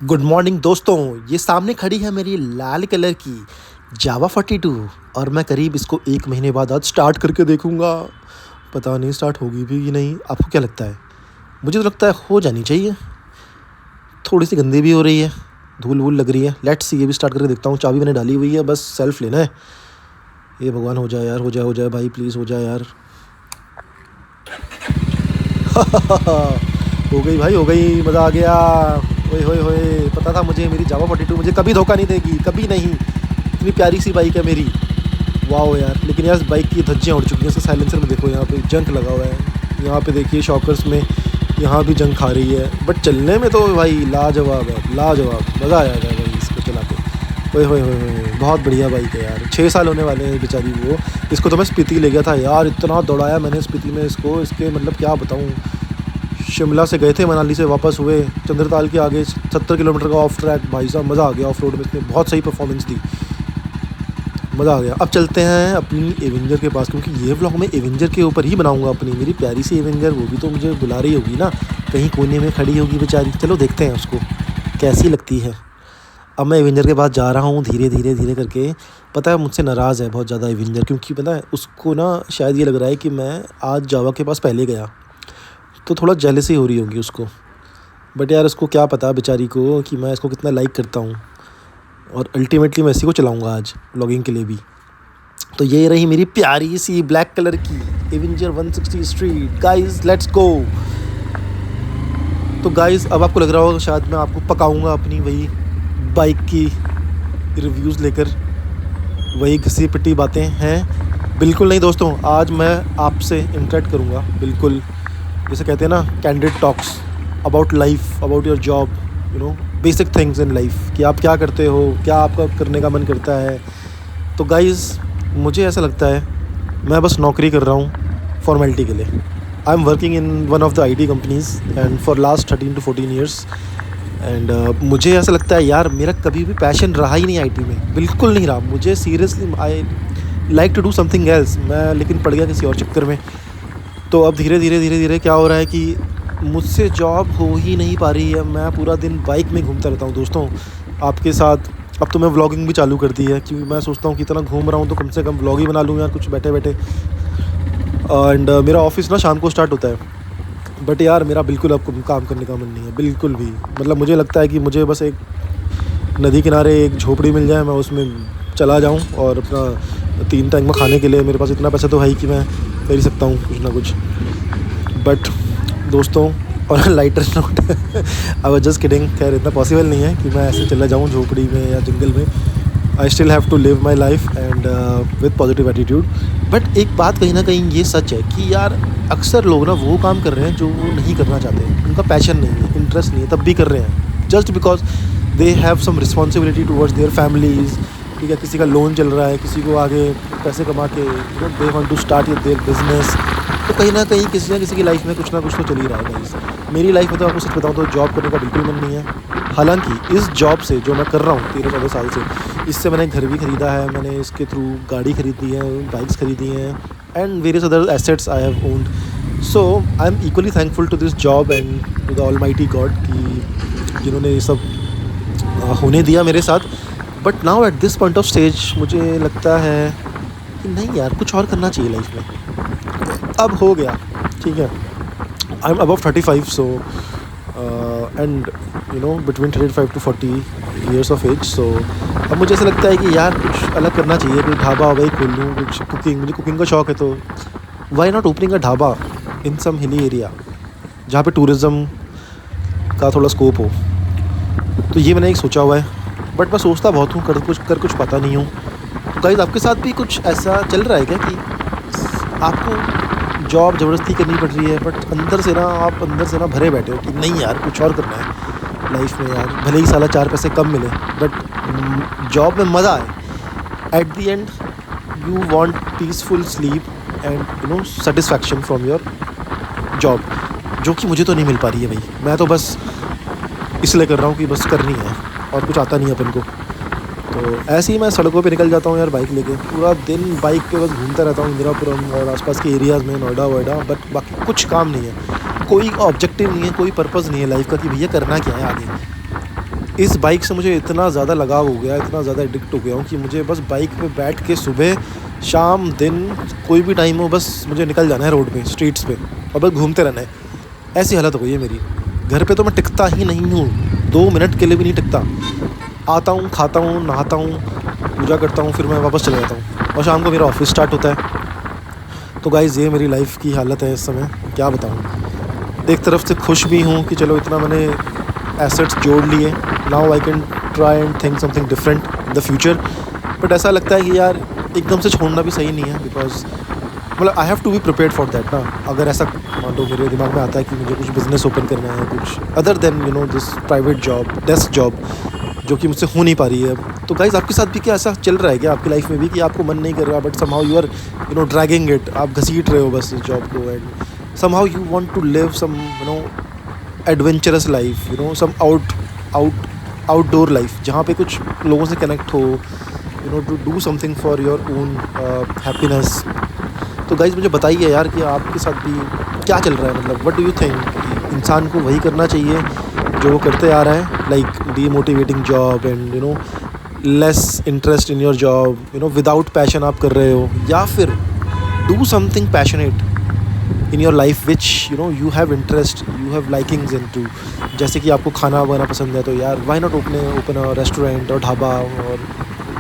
Good morning दोस्तों। ये सामने खड़ी है मेरी लाल कलर की जावा 42 और मैं करीब इसको 1 महीने बाद आज स्टार्ट करके देखूंगा। पता नहीं स्टार्ट होगी भी कि नहीं। आपको क्या लगता है? मुझे तो लगता है हो जानी चाहिए। थोड़ी सी गंदी भी हो रही है, धूल वूल लग रही है। लेट्स सी, ये भी स्टार्ट करके देखता हूँ। चाबी मैंने डाली हुई है, बस सेल्फ लेना है। ये भगवान हो जाए यार, हो जाए भाई, प्लीज़ हो जाए यार। हो गई भाई, हो गई, मज़ा आ गया। ओए होए होए, पता था मुझे मेरी जावा 42 मुझे कभी धोखा नहीं देगी, कभी नहीं। इतनी प्यारी सी बाइक है मेरी। वाह यार, लेकिन यार बाइक की धज्जियाँ उड़ चुकी हैं। इसके साइलेंसर में देखो, यहाँ पे जंक लगा हुआ है। यहाँ पे देखिए शॉकर्स में, यहाँ भी जंग खा रही है। बट चलने में तो भाई लाजवाब है, लाजवाब। मज़ा आ जाएगा भाई इसको चला के। ओए होए होए होए, बहुत बढ़िया बाइक है यार। 6 साल होने वाले हैं बेचारी वो। इसको तो मैं स्पीति ले गया था यार, इतना दौड़ाया मैंने स्पीति में इसको। इसके मतलब क्या बताऊँ। शिमला से गए थे, मनाली से वापस हुए, चंद्रताल के आगे 70 किलोमीटर का ऑफ ट्रैक। भाई साहब मज़ा आ गया। ऑफ रोड में इसने बहुत सही परफॉर्मेंस दी, मज़ा आ गया। अब चलते हैं अपनी एवेंजर के पास, क्योंकि ये व्लॉग मैं एवेंजर के ऊपर ही बनाऊंगा। अपनी मेरी प्यारी सी एवेंजर, वो भी तो मुझे बुला रही होगी ना, कहीं कोने में खड़ी होगी बेचारी। चलो देखते हैं उसको कैसी लगती है। अब मैं एवेंजर के पास जा रहा हूँ धीरे धीरे धीरे करके। पता है मुझसे नाराज़ है बहुत ज़्यादा एवेंजर, क्योंकि पता है उसको ना शायद ये लग रहा है कि मैं आज जावा के पास पहले गया, तो थोड़ा जेलसी हो रही होगी उसको। बट यार उसको क्या पता बेचारी को कि मैं इसको कितना लाइक करता हूँ। और अल्टीमेटली मैं इसी को चलाऊँगा आज व्लॉगिंग के लिए भी। तो ये रही मेरी प्यारी सी ब्लैक कलर की Avenger 160 street. Guys let's go. तो गाइस अब आपको लग रहा होगा शायद मैं आपको पकाऊंगा अपनी वही बाइक की रिव्यूज़ लेकर, वही घसी पिटी बातें हैं। बिल्कुल नहीं दोस्तों, आज मैं आपसे इंटरेक्ट करूंगा। बिल्कुल जैसे कहते हैं ना, candid talks about life, about your job, basic things in life, कि आप क्या करते हो, क्या आपका करने का मन करता है। तो गाइज़ मुझे ऐसा लगता है मैं बस नौकरी कर रहा हूँ फॉर्मेलिटी के लिए। I am working in one of the IT companies and for last 13 to 14 years. And मुझे ऐसा लगता है यार मेरा कभी भी पैशन रहा ही नहीं IT में, बिल्कुल नहीं रहा। मुझे seriously I like to do something else, मैं लेकिन पड़ गया किसी और चक्कर में। तो अब धीरे धीरे धीरे धीरे क्या हो रहा है कि मुझसे जॉब हो ही नहीं पा रही है। मैं पूरा दिन बाइक में घूमता रहता हूँ दोस्तों आपके साथ। अब तो मैं व्लॉगिंग भी चालू कर दी है, क्योंकि मैं सोचता हूँ कि इतना घूम रहा हूँ तो कम से कम व्लॉग ही बना लूँ यार कुछ बैठे बैठे। एंड मेरा ऑफिस ना शाम को स्टार्ट होता है। बट यार मेरा बिल्कुल अब काम करने का मन नहीं है, बिल्कुल भी। मतलब मुझे लगता है कि मुझे बस एक नदी किनारे एक झोपड़ी मिल जाए, मैं उसमें चला जाऊं और अपना 3 टाइम में खाने के लिए मेरे पास इतना पैसा तो है ही कि मैं कर ही सकता हूँ कुछ ना कुछ। बट दोस्तों, और lighter note, I was just kidding. खैर इतना पॉसिबल नहीं है कि मैं ऐसे चला जाऊँ झोपड़ी में या जंगल में। I still have to live my life and with positive attitude. But एक बात कहीं ना कहीं ये सच है कि यार अक्सर लोग ना वो काम कर रहे हैं जो वो नहीं करना चाहते, उनका पैशन नहीं है, इंटरेस्ट नहीं है, तब भी कर रहे हैं just because they have some responsibility towards their families. ठीक है, किसी का लोन चल रहा है, किसी को आगे पैसे कमा के they want to start their business. तो कहीं ना कहीं किसी ना किसी की लाइफ में कुछ ना कुछ तो चल ही रहा है गाइस। मेरी लाइफ में तो आपको सच बताऊँ तो जॉब करने का बिल्कुल मन नहीं है। हालांकि इस जॉब से जो मैं कर रहा हूँ 13-14 साल से, इससे मैंने घर भी ख़रीदा है, मैंने इसके थ्रू गाड़ी ख़रीदी है, बाइक्स ख़रीदी हैं and various other assets I have owned. So I am equally thankful to this job and to the almighty god कि जिन्होंने ये सब होने दिया मेरे साथ। But now at this point of stage मुझे लगता है कि नहीं यार, कुछ और करना चाहिए लाइफ में। अब हो गया, ठीक है, I am above 35, so and between 35 to 40 years of age. So अब मुझे ऐसा लगता है कि यार कुछ अलग करना चाहिए, कोई ढाबा वाबा ही खोल लूँ, कुछ कुकिंग, मुझे कुकिंग का शौक़ है। तो why not opening a dhaba in some hilly area जहाँ पे टूरिज़्म का थोड़ा स्कोप हो। तो ये मैंने एक सोचा हुआ है, बट मैं सोचता बहुत हूँ, कर कुछ पता नहीं हूँ। तो गाइस आपके साथ भी कुछ ऐसा चल रहा है क्या कि आपको जॉब ज़बरदस्ती करनी पड़ रही है, बट आप अंदर से ना भरे बैठे हो कि नहीं यार कुछ और करना है लाइफ में यार, भले ही साला 4 पैसे कम मिले बट जॉब में मज़ा आए। At the end you want peaceful sleep and satisfaction from your job, जो कि मुझे तो नहीं मिल पा रही है भाई। मैं तो बस इसलिए कर रहा हूँ कि बस करनी है और कुछ आता नहीं है अपन को। तो ऐसे ही मैं सड़कों पे निकल जाता हूँ यार बाइक लेके, पूरा दिन बाइक पे बस घूमता रहता हूँ इंदिरापुरम और आसपास के एरियाज़ में, नोएडा वोएडा। बट बाकी कुछ काम नहीं है, कोई ऑब्जेक्टिव नहीं है, कोई पर्पज़ नहीं है लाइफ का कि भैया करना क्या है आगे। इस बाइक से मुझे इतना ज़्यादा लगाव हो गया, इतना ज़्यादा एडिक्ट हो गया हूँ कि मुझे बस बाइक पे बैठ के सुबह शाम दिन कोई भी टाइम हो बस मुझे निकल जाना है रोड पे, स्ट्रीट्स पे, और बस घूमते रहना है। ऐसी हालत हो गई है मेरी। घर पे तो मैं टिकता ही नहीं हूँ, 2 मिनट के लिए भी नहीं टिकता। आता हूँ, खाता हूँ, नहाता हूँ, पूजा करता हूँ, फिर मैं वापस चला जाता हूँ और शाम को मेरा ऑफिस स्टार्ट होता है। तो गाइज़ ये मेरी लाइफ की हालत है इस समय, क्या बताऊँ। एक तरफ से खुश भी हूँ कि चलो इतना मैंने एसेट्स जोड़ लिए, now I can try and think something different in the future. But ऐसा लगता है कि यार एकदम से छोड़ना भी सही नहीं है, बिकॉज मतलब I have to be prepared for that ना। अगर ऐसा मान लो मेरे दिमाग में आता है कि मुझे कुछ बिज़नेस ओपन करना है, कुछ other than this private job, desk job, जो कि मुझसे हो नहीं पा रही है। तो गाइज़ आपके साथ भी क्या ऐसा चल रहा है क्या आपकी लाइफ में भी कि आपको मन नहीं कर रहा, but somehow you are dragging it, आप घसीट रहे हो बस इस जॉब को, and somehow you want to live some adventurous life, some outdoor life, जहाँ पे कुछ लोगों से कनेक्ट हो, to do something for your own happiness. तो गाइज़ मुझे बताइए यार कि आपके साथ भी क्या चल रहा है, मतलब व्हाट डू यू थिंक। इंसान को वही करना चाहिए जो वो करते आ रहा है, like demotivating job and less interest in your job, without passion आप कर रहे हो, या फिर do something passionate in your life which you have interest, you have likings in to. जैसे कि आपको खाना बनाना पसंद है तो यार why not open a restaurant और ढाबा, और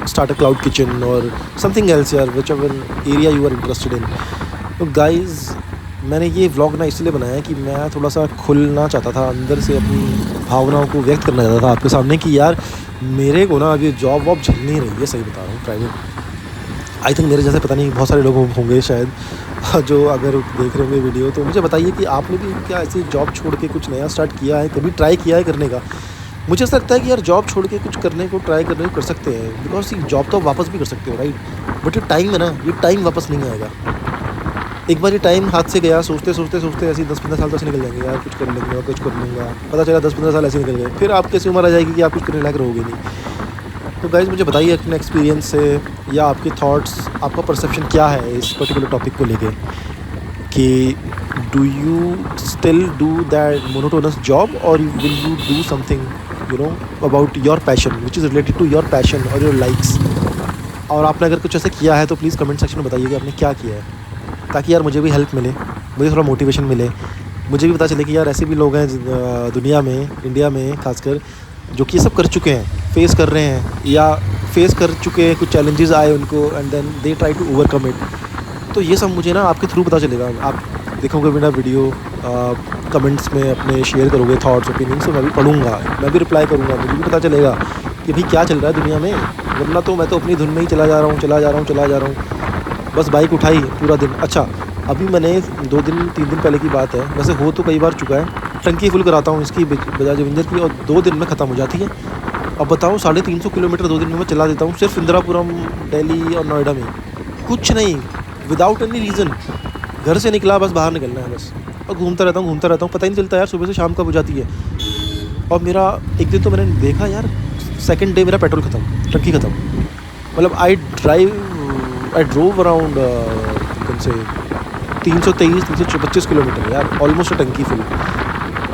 स्टार्ट अ क्लाउड किचन और समथिंग एल्स यार, whichever area you are interested in. तो गाइज़ मैंने ये व्लॉग ना इसलिए बनाया कि मैं थोड़ा सा खुलना चाहता था, अंदर से अपनी भावनाओं को व्यक्त करना चाहता था आपके सामने कि यार मेरे को ना अभी जॉब वॉब झल नहीं रही है, सही बता रहा हूँ। प्राइवेट आई थिंक मेरे जैसे पता नहीं बहुत सारे लोग होंगे शायद जो अगर देख रहे होंगे वीडियो, तो मुझे बताइए कि आपने भी क्या ऐसे जॉब छोड़ के कुछ नया स्टार्ट किया है, कभी ट्राई किया है करने का। मुझे ऐसा लगता है कि यार जॉब छोड़ के कुछ करने को ट्राई करने को कर सकते हैं, बिकॉज जॉब तो आप वापस भी कर सकते हो, राइट। बट ये टाइम है ना, ये टाइम वापस नहीं आएगा। एक बार ये टाइम हाथ से गया, सोचते सोचते सोचते ऐसे 10-15 साल तो ऐसे निकल जाएंगे यार, कुछ कर लेंगे और कुछ कर लूँगा, पता चला 10-15 साल ऐसे निकल गए, फिर आप कैसी उम्र आ जाएगी कि आप कुछ करने लायक रहोगे नहीं। तो गाइज़ मुझे बताइए अपने एक्सपीरियंस से या आपके थॉट्स, आपका परसेप्शन क्या है इस पर्टिकुलर टॉपिक को लेके, कि do you still do that monotonous job और will you do something about your passion which is related to your passion और योर लाइक्स। और आपने अगर कुछ ऐसा किया है तो प्लीज़ कमेंट सेक्शन में बताइए कि आपने क्या किया है, ताकि यार मुझे भी हेल्प मिले, मुझे थोड़ा मोटिवेशन मिले, मुझे भी पता चले कि यार ऐसे भी लोग हैं दुनिया में, इंडिया में खासकर, जो कि ये सब कर चुके हैं, फेस कर रहे हैं या फेस कर चुके हैं, कुछ चैलेंजेस आए उनको and then they try to overcome it. तो ये सब मुझे ना आपके थ्रू पता चलेगा। आप देखोगे मेरा वीडियो, कमेंट्स में अपने शेयर करोगे थॉट्स, ओपिनियंस, तो मैं भी पढ़ूंगा, मैं भी रिप्लाई करूँगा, मुझे भी पता चलेगा कि भाई क्या चल रहा है दुनिया में। वरना तो मैं तो अपनी धुन में ही चला जा रहा हूँ, बस बाइक उठाई पूरा दिन। अच्छा अभी मैंने 2-3 दिन पहले की बात है, वैसे हो तो कई बार चुका है, टंकी फुल कराता हूँ इसकी बजाज एवेंजर की, और 2 दिन में ख़त्म हो जाती है। अब बताओ 350 किलोमीटर 2 दिन में मैं चला देता हूँ, सिर्फ इंदिरापुरम, दिल्ली और नोएडा में, कुछ नहीं, विदाउट एनी रीज़न। घर से निकला, बस बाहर निकलना है बस, और घूमता रहता हूँ, पता ही नहीं चलता यार सुबह से शाम कब हो जाती है। और मेरा एक दिन तो मैंने देखा यार, सेकंड डे मेरा पेट्रोल ख़त्म, टंकी ख़त्म। मतलब आई ड्रोव अराउंड से 323-325 किलोमीटर यार, ऑलमोस्ट टंकी फुल,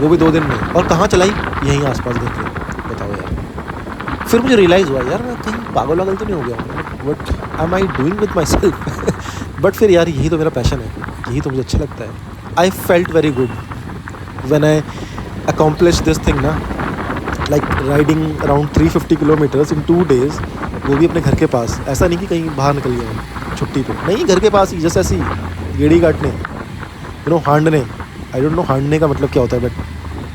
वो भी 2 दिन में। और कहाँ चलाई, यहीं आसपास देख के, बताओ यार। फिर मुझे रियलाइज़ हुआ यार मैं कहीं पागल तो नहीं हो गया, what am I doing with myself. But फिर यार यही तो मेरा पैशन है, यही तो मुझे अच्छा लगता है। I felt very good when I accomplish this thing ना, like riding around 350 kilometres in 2 days, वो भी अपने घर के पास। ऐसा नहीं कि कहीं बाहर निकल गया छुट्टी पे, नहीं, घर के पास ही, जैसे ऐसी गेड़ी काटने, हांडने। आई डोंट नो हांडने का मतलब क्या होता है, बट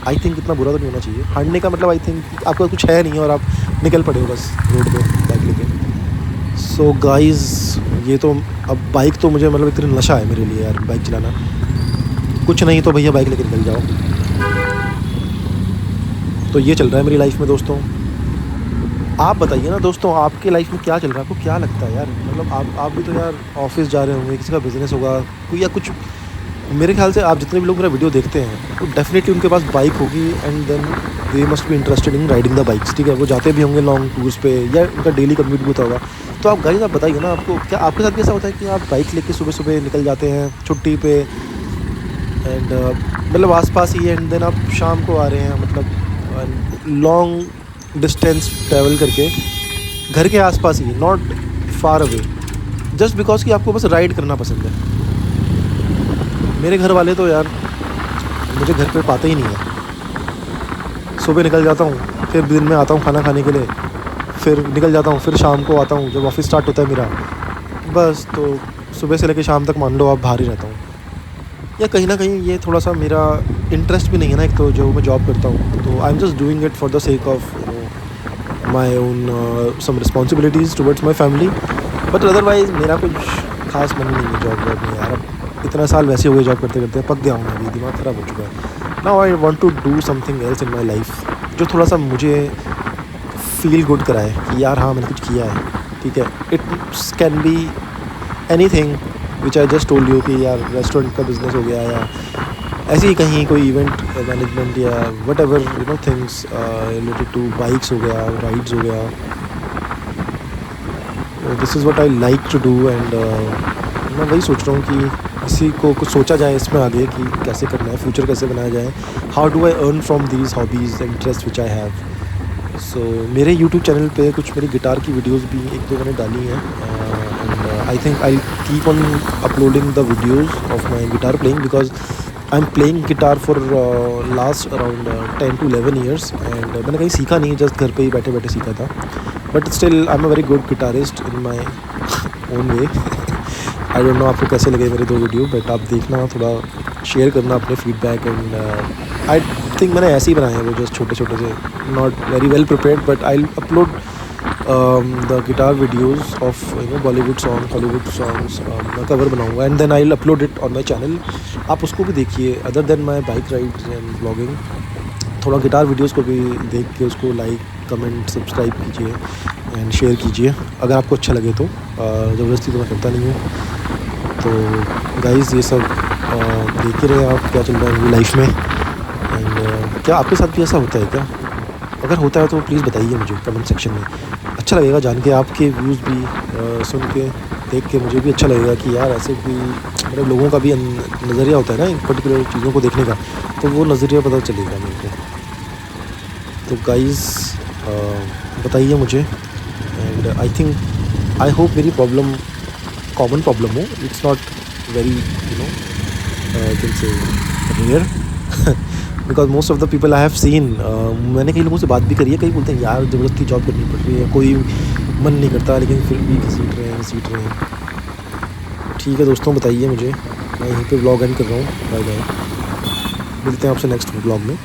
आई थिंक इतना बुरा तो नहीं होना चाहिए। हांडने का मतलब आई थिंक आपका कुछ है नहीं और आप निकल पड़े हो बस रोड पे बाइक लेके। सो गाइज़ ये तो अब बाइक तो मुझे मतलब इतना नशा है मेरे लिए यार, बाइक चलाना। कुछ नहीं तो भैया बाइक लेके निकल जाओ। तो ये चल रहा है मेरी लाइफ में दोस्तों। आप बताइए ना दोस्तों, आपके लाइफ में क्या चल रहा है, आपको क्या लगता है यार। मतलब आप भी तो यार ऑफिस जा रहे होंगे, किसी का बिज़नेस होगा कोई या कुछ। मेरे ख्याल से आप जितने भी लोग मेरा वीडियो देखते हैं तो डेफिनेटली उनके पास बाइक होगी, and then they must be interested in riding the bikes, ठीक है। वो जाते भी होंगे लॉन्ग टूर्स पे, या उनका डेली कम्यूट भी होता होगा। तो आप गाइस आप बताइए ना, आपको क्या, आपके साथ भी ऐसा होता है कि आप बाइक लेके सुबह सुबह निकल जाते हैं छुट्टी पे, एंड मतलब आसपास ही, एंड देन आप शाम को आ रहे हैं, मतलब डिस्टेंस ट्रैवल करके घर के आसपास ही, not far away, just because कि आपको बस राइड करना पसंद है। मेरे घर वाले तो यार मुझे घर पे पाते ही नहीं है। सुबह निकल जाता हूँ, फिर दिन में आता हूँ खाना खाने के लिए, फिर निकल जाता हूँ, फिर शाम को आता हूँ जब ऑफिस स्टार्ट होता है मेरा। बस तो सुबह से लेकर शाम तक मान लो आप बाहर ही रहता हूँ। या कहीं ना कहीं ये थोड़ा सा मेरा इंटरेस्ट भी नहीं है ना, एक तो जो मैं जॉब करता हूँ, तो I am just doing it for the sake of my own some responsibilities towards my family. But otherwise मेरा कुछ खास मन नहीं है जॉब में यार। अब इतना साल वैसे हुए जॉब करते करते पक गया हूँ, अभी दिमाग ख़राब हो चुका है। Now I want to do something else in my life, जो थोड़ा सा मुझे फील गुड कराए कि यार हाँ मैंने कुछ किया है। ठीक है, it can be any thing which I just told you कि यार रेस्टोरेंट का बिजनेस हो गया, या ऐसे ही कहीं कोई इवेंट मैनेजमेंट, या whatever you know things related to bikes हो गया, राइड्स हो गया। This is what I like to do. And मैं वही सोच रहा हूँ कि किसी को कुछ सोचा जाए इसमें आगे कि कैसे करना है, फ्यूचर कैसे बनाया जाए, how do I earn from these hobbies and interest which I have. So मेरे यूट्यूब चैनल पे कुछ मेरी गिटार की वीडियोस भी एक दो मैंने डाली हैं, and I think I keep on uploading the videos of my guitar playing, because I am playing guitar for last around 10 to 11 years. And मैंने कहीं सीखा नहीं, जस्ट घर पे ही बैठे बैठे सीखा था। But still I am a very good guitarist in my own way. I don't know आपको कैसे लगे मेरे 2 वीडियो, बट आप देखना, थोड़ा शेयर करना अपने फीडबैक। एंड आई थिंक मैंने ऐसे ही बनाए हैं वो, जस्ट छोटे छोटे से, not very well prepared, but I upload the guitar videos of Bollywood song, Hollywood songs. मैं कवर बनाऊँगा and then I upload it on my channel. आप उसको भी देखिए, other than my bike rides and blogging. थोड़ा गिटार वीडियोज़ को भी देख के उसको लाइक, कमेंट, सब्सक्राइब कीजिए एंड शेयर कीजिए अगर आपको अच्छा लगे तो। ज़बरदस्ती तो मैं करता नहीं हूँ। तो गाइज़ ये सब देख ही रहे आप क्या चल रहा है मेरी लाइफ में। एंड क्या आपके साथ भी ऐसा होता है क्या? अगर होता है तो प्लीज़ बताइए मुझे कमेंट सेक्शन में। अच्छा लगेगा जान के, आपके व्यूज़ भी सुन के, देख के मुझे भी अच्छा लगेगा कि यार ऐसे भी मतलब लोगों का भी नज़रिया होता है ना इन पर्टिकुलर चीज़ों को देखने का, तो वो नज़रिया पता चलेगा मेरे को। तो गाइज़ बताइए मुझे। And I think, I hope मेरी प्रॉब्लम कॉमन प्रॉब्लम हो, it's not very can say rare, because most of the people I have seen. मैंने कई लोगों से बात भी करी है, कई बोलते हैं यार ज़बरदस्ती जॉब करनी पड़ रही है, कोई मन नहीं करता लेकिन फिर भी घसीट रहे हैं। ठीक है दोस्तों, बताइए मुझे। मैं यहीं पे व्लॉग एंड कर रहा हूँ। बाय बाय, मिलते हैं आपसे नेक्स्ट व्लॉग में।